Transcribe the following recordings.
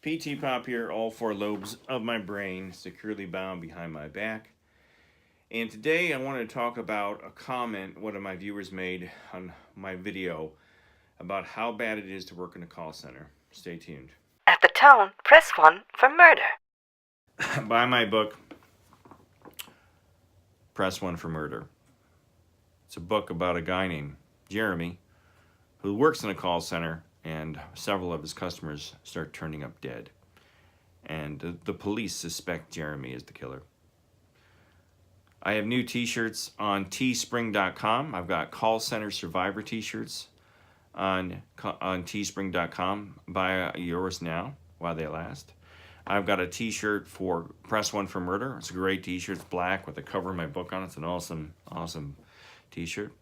PT Pop here, all four lobes of my brain securely bound behind my back. And today I want to talk about a comment one of my viewers made on my video about how bad it is to work in a call center. Stay tuned. At the tone, press 1 for murder. Buy my book, Press 1 for Murder. It's a book about a guy named Jeremy who works in a call center, and several of his customers start turning up dead. And the police suspect Jeremy is the killer. I have new t-shirts on teespring.com. I've got call center survivor t-shirts on teespring.com. Buy yours now while they last. I've got a t-shirt for Press 1 for Murder. It's a great t-shirt. It's black with the cover of my book on it. It's an awesome t-shirt.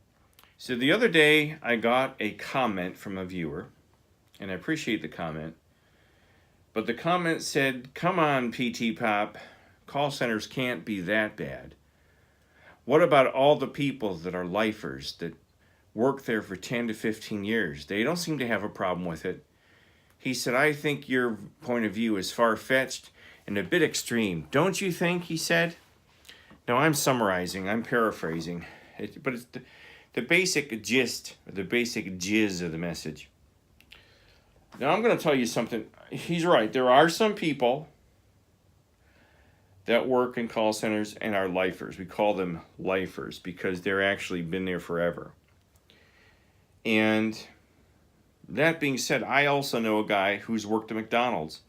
So the other day I got a comment from a viewer, and I appreciate the comment, but the comment said, "Come on, PT Pop, call centers can't be that bad. What about all the people that are lifers that work there for 10 to 15 years? They don't seem to have a problem with it." He said, "I think your point of view is far-fetched and a bit extreme. Don't you think?" he said. Now, I'm summarizing, I'm paraphrasing, but it's the basic gist, the basic jizz of the message. Now, I'm going to tell you something. He's right. There are some people that work in call centers and are lifers. We call them lifers because they're actually been there forever. And that being said, I also know a guy who's worked at McDonald's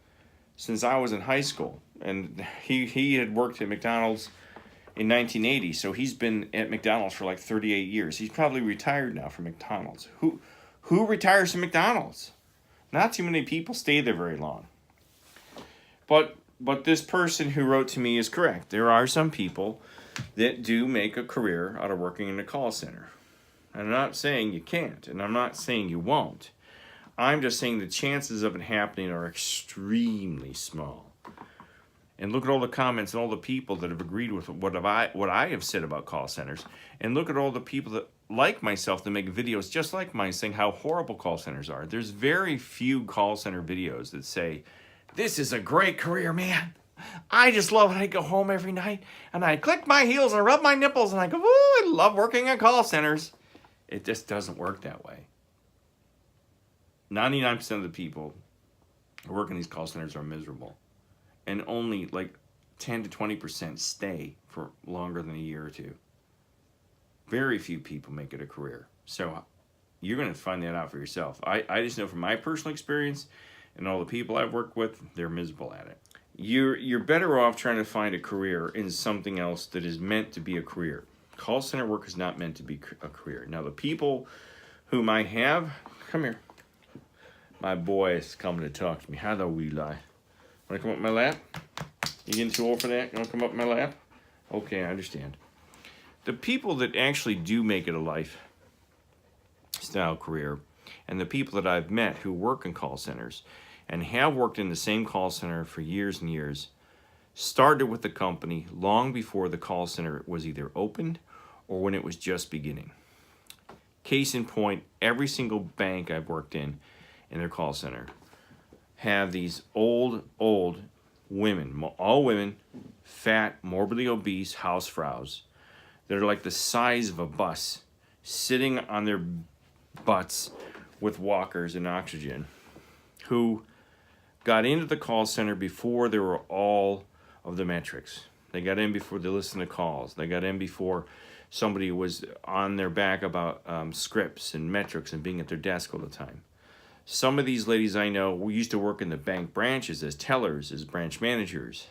since I was in high school. And he had worked at McDonald's in 1980, so he's been at McDonald's for like 38 years. He's probably retired now from McDonald's. Who retires from McDonald's? Not too many people stay there very long. But this person who wrote to me is correct. There are some people that do make a career out of working in a call center. I'm not saying you can't, and I'm not saying you won't. I'm just saying the chances of it happening are extremely small. And look at all the comments and all the people that have agreed with what I have said about call centers. And look at all the people that, like myself, that make videos just like mine saying how horrible call centers are. There's very few call center videos that say, "This is a great career, man. I just love it. I go home every night and I click my heels and rub my nipples and I go, ooh, I love working at call centers." It just doesn't work that way. 99% of the people who work in these call centers are miserable. And only like 10 to 20% stay for longer than a year or two. Very few people make it a career. So you're going to find that out for yourself. I just know from my personal experience and all the people I've worked with, they're miserable at it. You're better off trying to find a career in something else that is meant to be a career. Call center work is not meant to be a career. Now, the people whom I have, come here. My boy is coming to talk to me. Hello, Eli. Want to come up my lap? You getting too old for that? You want to come up my lap? Okay, I understand. The people that actually do make it a lifestyle career, and the people that I've met who work in call centers and have worked in the same call center for years and years, started with the company long before the call center was either opened or when it was just beginning. Case in point, every single bank I've worked in their call center have these old women, all women, fat, morbidly obese housefraus that are like the size of a bus, sitting on their butts with walkers and oxygen, who got into the call center before there were all of the metrics. They got in before they listened to calls. They got in before somebody was on their back about scripts and metrics and being at their desk all the time. Some of these ladies I know used to work in the bank branches as tellers, as branch managers,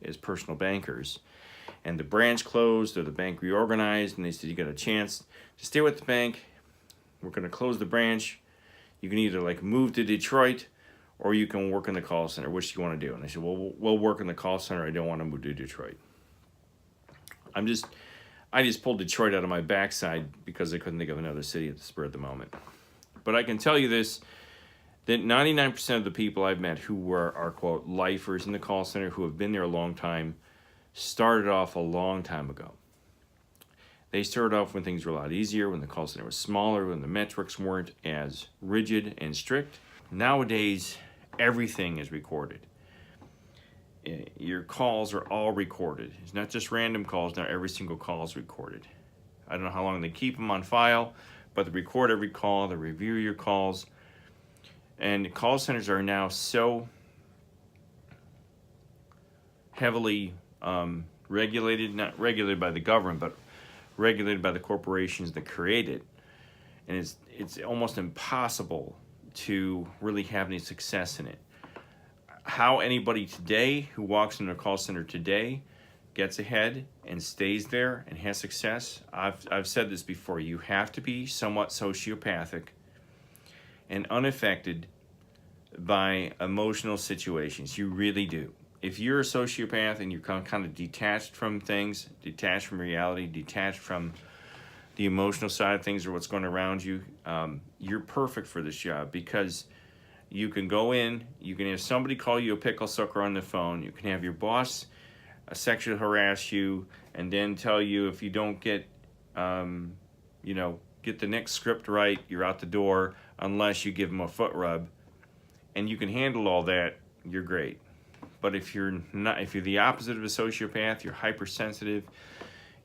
as personal bankers. And the branch closed or the bank reorganized, and they said, "You got a chance to stay with the bank. We're going to close the branch. You can either like move to Detroit or you can work in the call center. Which do you want to do?" And I said, "Well, we'll work in the call center. I don't want to move to Detroit." I just pulled Detroit out of my backside because I couldn't think of another city at the spur of the moment. But I can tell you this, that 99% of the people I've met who are, quote, lifers in the call center, who have been there a long time, started off a long time ago. They started off when things were a lot easier, when the call center was smaller, when the metrics weren't as rigid and strict. Nowadays, Everything is recorded. Your calls are all recorded. It's not just random calls. Now every single call is recorded. I don't know how long they keep them on file, but they record every call. They review your calls. And call centers are now so heavily regulated, not regulated by the government, but regulated by the corporations that create it. And it's almost impossible to really have any success in it. How anybody today who walks into a call center today gets ahead and stays there and has success, I've said this before, you have to be somewhat sociopathic and unaffected by emotional situations. You really do. If you're a sociopath and you're kind of detached from things, detached from reality, detached from the emotional side of things or what's going around you, you're perfect for this job, because you can go in, you can have somebody call you a pickle sucker on the phone, you can have your boss sexually harass you and then tell you if you don't get get the next script right, you're out the door unless you give them a foot rub, and you can handle all that, you're great. But if you're the opposite of a sociopath, you're hypersensitive,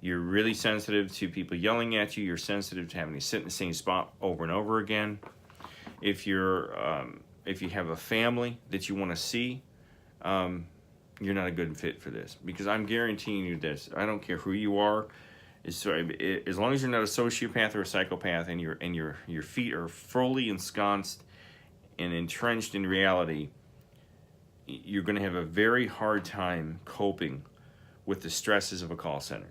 you're really sensitive to people yelling at you, you're sensitive to having to sit in the same spot over and over again. If you have a family that you want to see, you're not a good fit for this, because I'm guaranteeing you this. I don't care who you are. As long as you're not a sociopath or a psychopath, and your feet are fully ensconced and entrenched in reality, you're going to have a very hard time coping with the stresses of a call center.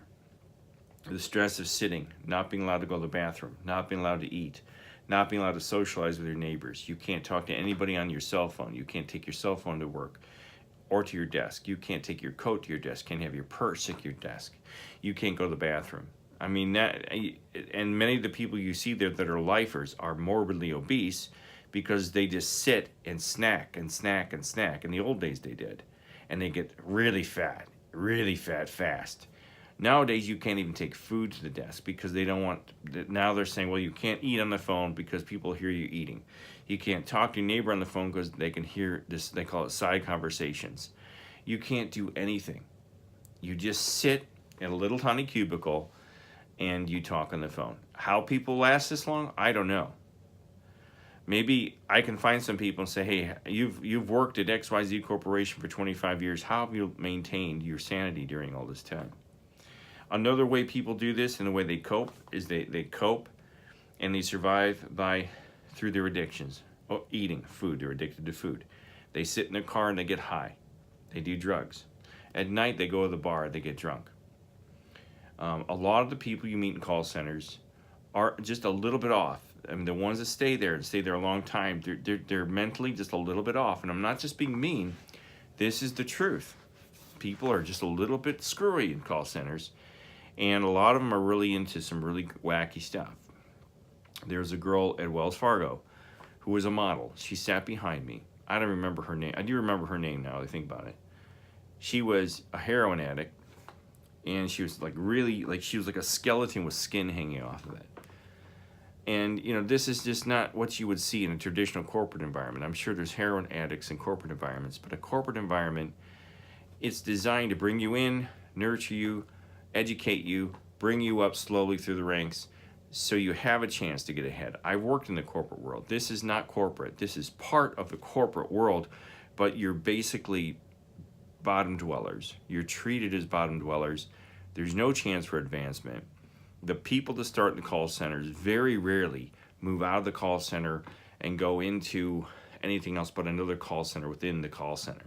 The stress of sitting, not being allowed to go to the bathroom, not being allowed to eat, not being allowed to socialize with your neighbors. You can't talk to anybody on your cell phone. You can't take your cell phone to work or to your desk. You can't take your coat to your desk. Can't have your purse at your desk. You can't go to the bathroom. I mean, and many of the people you see there that are lifers are morbidly obese because they just sit and snack and snack and snack. In the old days they did. And they get really fat fast. Nowadays, you can't even take food to the desk because they don't want. Now they're saying, well, you can't eat on the phone because people hear you eating. You can't talk to your neighbor on the phone because they can hear this. They call it side conversations. You can't do anything. You just sit in a little tiny cubicle and you talk on the phone. How people last this long, I don't know. Maybe I can find some people and say, hey, you've worked at XYZ Corporation for 25 years. How have you maintained your sanity during all this time? Another way people do this and the way they cope is they cope and they survive through their addictions. Eating food, they're addicted to food. They sit in their car and they get high. They do drugs. At night they go to the bar, they get drunk. A lot of the people you meet in call centers are just a little bit off. I mean, the ones that stay there and stay there a long time, they're mentally just a little bit off. And I'm not just being mean. This is the truth. People are just a little bit screwy in call centers. And a lot of them are really into some really wacky stuff. There's a girl at Wells Fargo who was a model. She sat behind me. I don't remember her name. I do remember her name now that I think about it. She was a heroin addict, and she was she was like a skeleton with skin hanging off of it. And, this is just not what you would see in a traditional corporate environment. I'm sure there's heroin addicts in corporate environments, but a corporate environment, it's designed to bring you in, nurture you, educate you, bring you up slowly through the ranks so you have a chance to get ahead. I've worked in the corporate world. This is not corporate. This is part of the corporate world, but you're basically bottom dwellers. You're treated as bottom dwellers. There's no chance for advancement. The people that start in the call centers very rarely move out of the call center and go into anything else but another call center within the call center.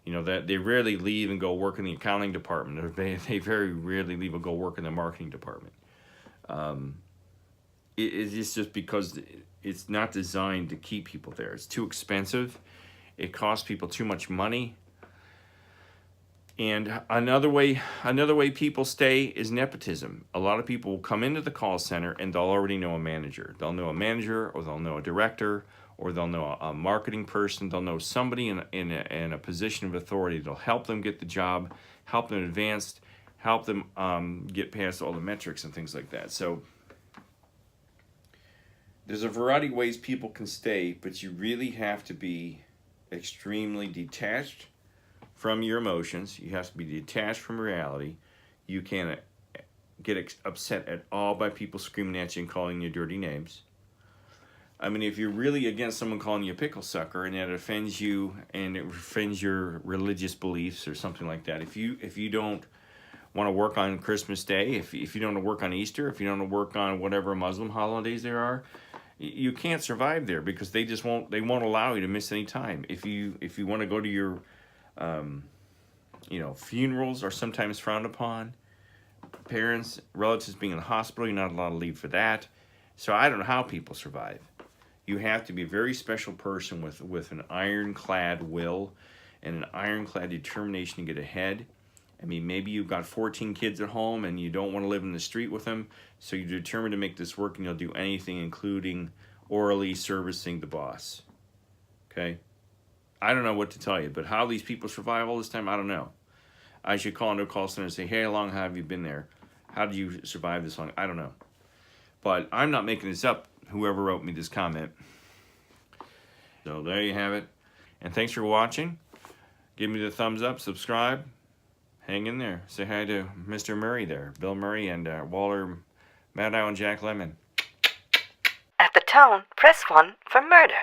That they rarely leave and go work in the accounting department, or they very rarely leave and go work in the marketing department. It's just because it's not designed to keep people there. It's too expensive. It costs people too much money. And another way people stay is nepotism. A lot of people will come into the call center and they'll already know a manager. They'll know a manager, or they'll know a director, or they'll know a marketing person. They'll know somebody in a position of authority that'll help them get the job, help them advance, help them get past all the metrics and things like that. So there's a variety of ways people can stay, but you really have to be extremely detached from your emotions. You have to be detached from reality. You can't get upset at all by people screaming at you and calling you dirty names. I mean, if you're really against someone calling you a pickle sucker and that offends you and it offends your religious beliefs or something like that, if you don't want to work on Christmas Day, if you don't want to work on Easter, if you don't want to work on whatever Muslim holidays there are, you can't survive there because they won't allow you to miss any time. If you want to go to your funerals are sometimes frowned upon. Parents, relatives being in the hospital, you're not allowed to leave for that. So I don't know how people survive. You have to be a very special person with an ironclad will and an ironclad determination to get ahead. I mean, maybe you've got 14 kids at home and you don't want to live in the street with them, so you're determined to make this work and you'll do anything, including orally servicing the boss. Okay? I don't know what to tell you, but how these people survive all this time, I don't know. I should call into a call center and say, hey, how long have you been there? How did you survive this long? I don't know. But I'm not making this up, whoever wrote me this comment. So there you have it. And thanks for watching. Give me the thumbs up, subscribe. Hang in there. Say hi to Mr. Murray there, Bill Murray and Walter Maddow and Jack Lemmon. At the tone, press 1 for murder.